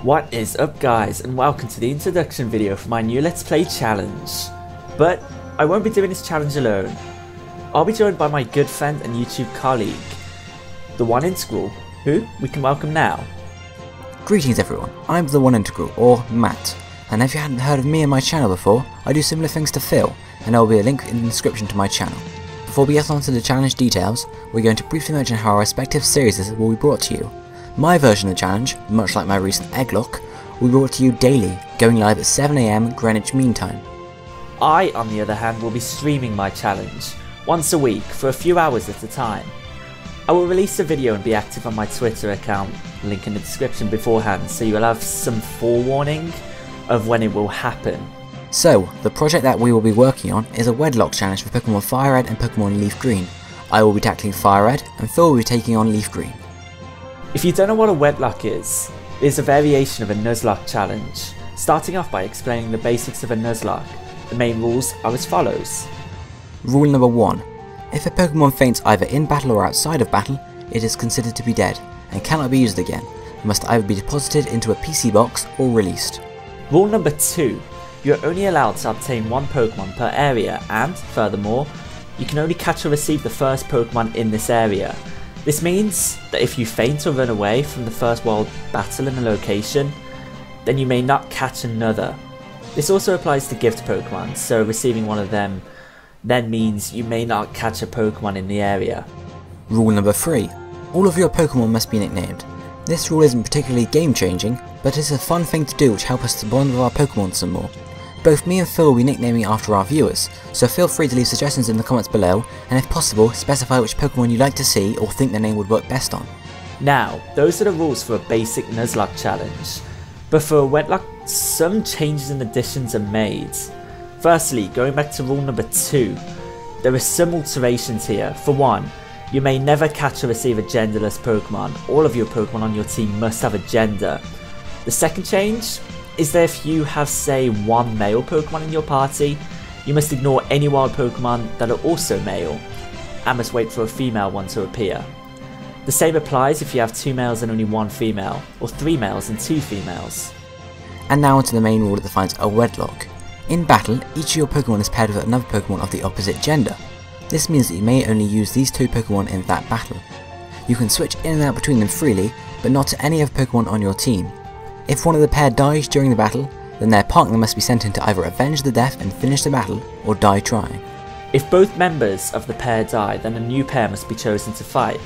What is up guys, and welcome to the introduction video for my new Let's Play challenge. But I won't be doing this challenge alone. I'll be joined by my good friend and YouTube colleague, the One Integral, who we can welcome now. Greetings everyone, I'm the One Integral, or Matt, and if you hadn't heard of me and my channel before, I do similar things to Phil, and there will be a link in the description to my channel. Before we get on to the challenge details, we're going to briefly mention how our respective series will be brought to you. My version of the challenge, much like my recent Egglock, will be brought to you daily, going live at 7 AM Greenwich Mean Time. I, on the other hand, will be streaming my challenge once a week for a few hours at a time. I will release a video and be active on my Twitter account, link in the description beforehand, so you will have some forewarning of when it will happen. So, the project that we will be working on is a Wedlock challenge for Pokemon Fire Red and Pokemon Leaf Green. I will be tackling Fire Red, and Phil will be taking on Leaf Green. If you don't know what a Wedlock is, it is a variation of a Nuzlocke challenge. Starting off by explaining the basics of a Nuzlocke, the main rules are as follows. Rule number 1. If a Pokemon faints either in battle or outside of battle, it is considered to be dead, and cannot be used again. It must either be deposited into a PC box or released. Rule number 2. You are only allowed to obtain one Pokemon per area, and, furthermore, you can only catch or receive the first Pokemon in this area. This means that if you faint or run away from the first world battle in a location, then you may not catch another. This also applies to gift Pokemon, so receiving one of them then means you may not catch a Pokemon in the area. Rule number 3. All of your Pokemon must be nicknamed. This rule isn't particularly game changing, but it's a fun thing to do which helps us to bond with our Pokemon some more. Both me and Phil will be nicknaming after our viewers, so feel free to leave suggestions in the comments below, and if possible, specify which Pokemon you'd like to see or think the name would work best on. Now, those are the rules for a basic Nuzlocke challenge, but for a Wedlock, some changes and additions are made. Firstly, going back to rule number 2, there are some alterations here. For one, you may never catch or receive a genderless Pokemon. All of your Pokemon on your team must have a gender. The second change is that if you have, say, one male Pokemon in your party, you must ignore any wild Pokemon that are also male, and must wait for a female one to appear. The same applies if you have 2 males and only 1 female, or 3 males and 2 females. And now onto the main rule that defines a Wedlock. In battle, each of your Pokemon is paired with another Pokemon of the opposite gender. This means that you may only use these 2 Pokemon in that battle. You can switch in and out between them freely, but not to any of the Pokemon on your team. If one of the pair dies during the battle, then their partner must be sent in to either avenge the death and finish the battle, or die trying. If both members of the pair die, then a new pair must be chosen to fight,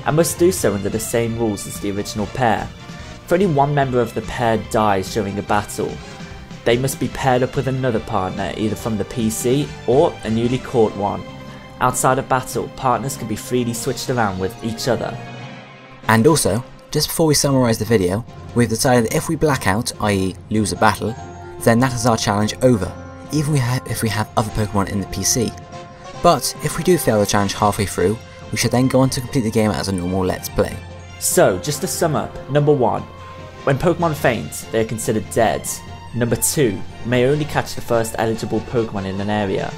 and must do so under the same rules as the original pair. If only one member of the pair dies during a battle, they must be paired up with another partner, either from the PC or a newly caught one. Outside of battle, partners can be freely switched around with each other. And also, just before we summarise the video, we've decided that if we black out, i.e. lose a battle, then that is our challenge over, even if we have other Pokemon in the PC. But if we do fail the challenge halfway through, we should then go on to complete the game as a normal Let's Play. So, just to sum up, number 1, when Pokemon faint, they are considered dead. Number 2, you may only catch the first eligible Pokemon in an area.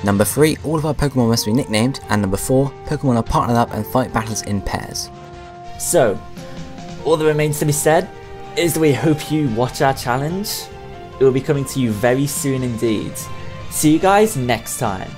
Number 3, all of our Pokemon must be nicknamed, and number 4, Pokemon are partnered up and fight battles in pairs. So, all that remains to be said is that we hope you watch our challenge. It will be coming to you very soon indeed. See you guys next time.